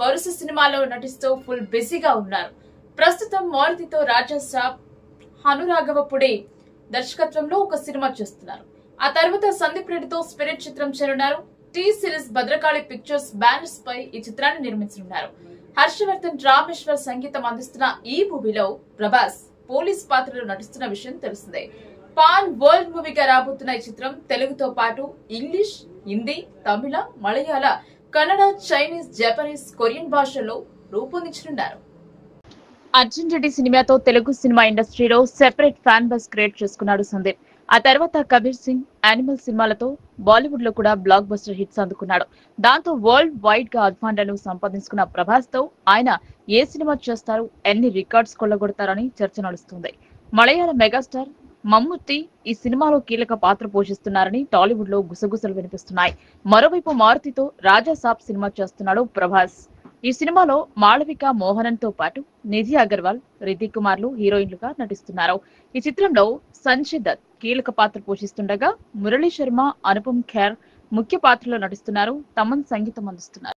వరుస సినిమాలో నటిస్తూ ఫుల్ బిజీగా ఉన్నారు. ప్రస్తుతం మారుతితో రాజా సాబ్, అనురాఘవపుడే దర్శకత్వంలో ఒక సినిమా చేస్తున్నారు. ఆ తర్వాత సందీప్ రెడ్డితో స్పిరిట్ చిత్రం చేరున్నారు. T series Bhadrakali pictures banners పై ఈ చిత్రాన్ని నిర్మించనున్నారు. హర్షవర్ధన్ రామేశ్వర్ సంగీతం అందిస్తున్న ఈ మూవీలో ప్రభాస్ పోలీస్ పాత్రలో నటిస్తున్న విషయం తెలిసిందే. పాన్ వరల్డ్ మూవీగా రాబోతున్న ఈ చిత్రం తెలుగుతో పాటు ఇంగ్లీష్, హిందీ, తమిళ, మలయాళ, కన్నడ, చైనీస్, జపనీస్, కొరియన్ భాషల్లో రూపొందించనున్నారు. అర్జున్ రెడ్డి సినిమాతో తెలుగు సినిమా ఇండస్ట్రీలో సెపరేట్ ఫ్యాన్ బస్ క్రియేట్ చేసుకున్నాడు సందీప్. ఆ తర్వాత కబీర్ సింగ్, యానిమల్ సినిమాలతో బాలీవుడ్ లో కూడా బ్లాక్ బస్టర్ హిట్స్ అందుకున్నాడు. దాంతో వరల్డ్ వైడ్ గా అభిమానులను సంపాదించుకున్న ప్రభాస్ తో ఆయన ఏ సినిమా చేస్తారు, ఎన్ని రికార్డ్స్ కొల్లగొడతారని చర్చ నడుస్తుంది. మలయాళ మెగాస్టార్ మమ్ముట్టి ఈ సినిమాలో కీలక పాత్ర పోషిస్తున్నారని టాలీవుడ్ లో గుసగుసలు వినిపిస్తున్నాయి. మరోవైపు మారుతితో రాజా సాబ్ సినిమా చేస్తున్నాడు ప్రభాస్. ఈ సినిమాలో మాళవిక మోహనన్ తో పాటు నిధి అగర్వాల్, రితిక్ కుమార్లు హీరోయిన్లుగా నటిస్తున్నారు. ఈ చిత్రంలో సంజయ్ దత్ కీలక పాత్ర పోషిస్తుండగా మురళీ శర్మ, అనుపమ్ ఖేర్ ముఖ్య పాత్రలో నటిస్తున్నారు. తమన్ సంగీతం అందిస్తున్నారు.